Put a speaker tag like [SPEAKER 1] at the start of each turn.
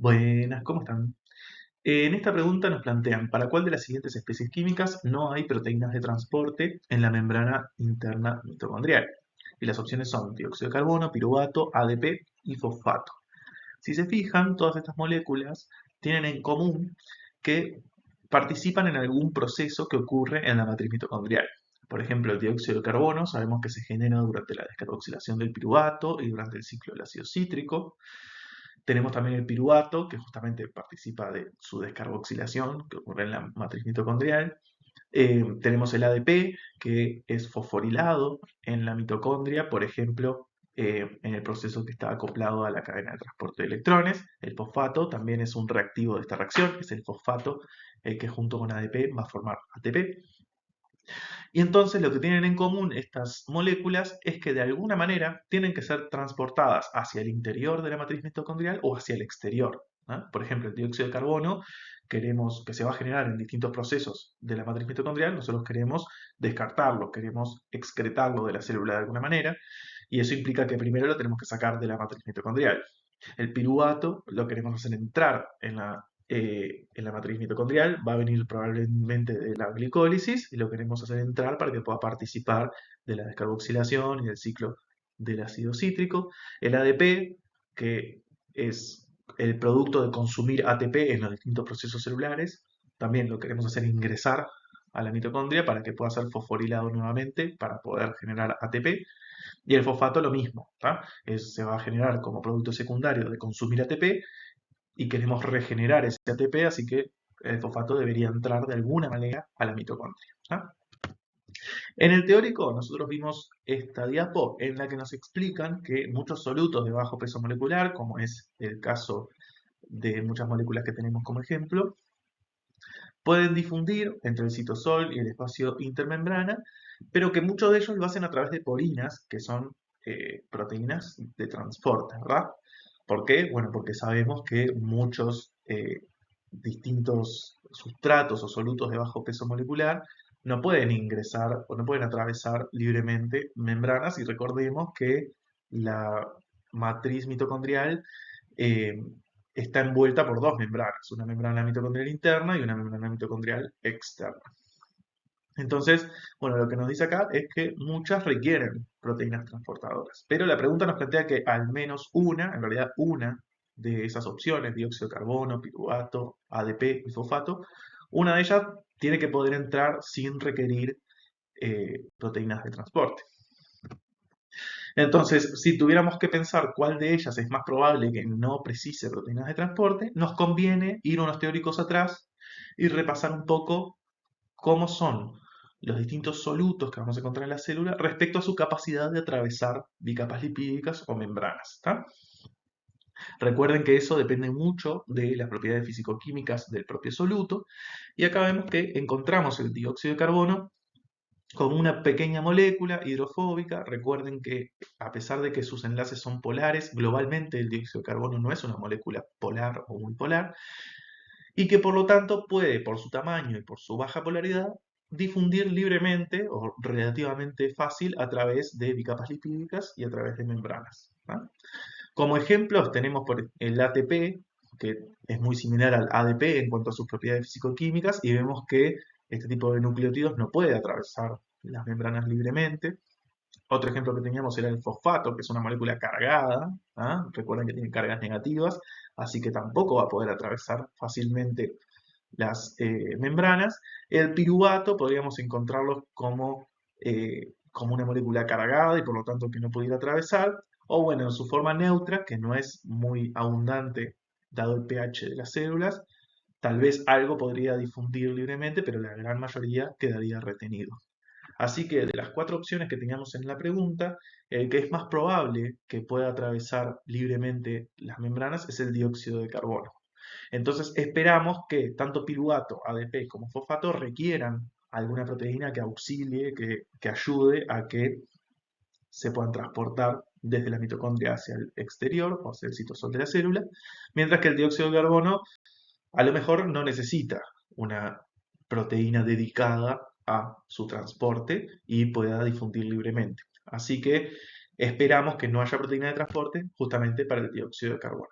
[SPEAKER 1] Buenas, ¿cómo están? En esta pregunta nos plantean, ¿para cuál de las siguientes especies químicas no hay proteínas de transporte en la membrana interna mitocondrial? Y las opciones son dióxido de carbono, piruvato, ADP y fosfato. Si se fijan, todas estas moléculas tienen en común que participan en algún proceso que ocurre en la matriz mitocondrial. Por ejemplo, el dióxido de carbono sabemos que se genera durante la descarboxilación del piruvato y durante el ciclo del ácido cítrico. Tenemos también el piruvato, que justamente participa de su descarboxilación, que ocurre en la matriz mitocondrial. Tenemos el ADP, que es fosforilado en la mitocondria, por ejemplo, en el proceso que está acoplado a la cadena de transporte de electrones. El fosfato también es un reactivo de esta reacción, es el fosfato que junto con ADP va a formar ATP. Y entonces lo que tienen en común estas moléculas es que de alguna manera tienen que ser transportadas hacia el interior de la matriz mitocondrial o hacia el exterior, ¿no? Por ejemplo, el dióxido de carbono queremos que se va a generar en distintos procesos de la matriz mitocondrial, nosotros queremos descartarlo, queremos excretarlo de la célula de alguna manera, y eso implica que primero lo tenemos que sacar de la matriz mitocondrial. El piruvato lo queremos hacer entrar en la matriz mitocondrial, va a venir probablemente de la glicólisis y lo queremos hacer entrar para que pueda participar de la descarboxilación y del ciclo del ácido cítrico. El ADP, que es el producto de consumir ATP en los distintos procesos celulares, también lo queremos hacer ingresar a la mitocondria para que pueda ser fosforilado nuevamente para poder generar ATP. Y el fosfato lo mismo, se va a generar como producto secundario de consumir ATP y queremos regenerar ese ATP, así que el fosfato debería entrar de alguna manera a la mitocondria. En el teórico nosotros vimos esta diapo en la que nos explican que muchos solutos de bajo peso molecular, como es el caso de muchas moléculas que tenemos como ejemplo, pueden difundir entre el citosol y el espacio intermembrana, pero que muchos de ellos lo hacen a través de porinas, que son proteínas de transporte, ¿verdad? ¿Por qué? Bueno, porque sabemos que muchos distintos sustratos o solutos de bajo peso molecular no pueden ingresar o no pueden atravesar libremente membranas, y recordemos que la matriz mitocondrial eh, está envuelta por dos membranas, una membrana mitocondrial interna y una membrana mitocondrial externa. Entonces, bueno, lo que nos dice acá es que muchas requieren proteínas transportadoras, pero la pregunta nos plantea que al menos una, en realidad una de esas opciones, dióxido de carbono, piruvato, ADP y fosfato, una de ellas tiene que poder entrar sin requerir proteínas de transporte. Entonces, si tuviéramos que pensar cuál de ellas es más probable que no precise proteínas de transporte, nos conviene ir unos teóricos atrás y repasar un poco cómo son los distintos solutos que vamos a encontrar en la célula respecto a su capacidad de atravesar bicapas lipídicas o membranas. Recuerden que eso depende mucho de las propiedades físico-químicas del propio soluto, y acá vemos que encontramos el dióxido de carbono como una pequeña molécula hidrofóbica. Recuerden que a pesar de que sus enlaces son polares, globalmente el dióxido de carbono no es una molécula polar o muy polar, y que por lo tanto puede, por su tamaño y por su baja polaridad, difundir libremente o relativamente fácil a través de bicapas lipídicas y a través de membranas. Como ejemplos tenemos por el ATP, que es muy similar al ADP en cuanto a sus propiedades físico-químicas, y vemos que este tipo de nucleótidos no puede atravesar las membranas libremente. Otro ejemplo que teníamos era el fosfato, que es una molécula cargada. Recuerden que tiene cargas negativas, así que tampoco va a poder atravesar fácilmente las membranas. El piruvato podríamos encontrarlo como una molécula cargada y por lo tanto que no pudiera atravesar, o bueno, en su forma neutra, que no es muy abundante dado el pH de las células. Tal vez algo podría difundir libremente, pero la gran mayoría quedaría retenido. Así que de las cuatro opciones que teníamos en la pregunta, el que es más probable que pueda atravesar libremente las membranas es el dióxido de carbono. Entonces esperamos que tanto piruvato, ADP como fosfato requieran alguna proteína que auxilie, que ayude a que se puedan transportar desde la mitocondria hacia el exterior o hacia el citosol de la célula, mientras que el dióxido de carbono a lo mejor no necesita una proteína dedicada a su transporte y pueda difundir libremente. Así que esperamos que no haya proteína de transporte justamente para el dióxido de carbono.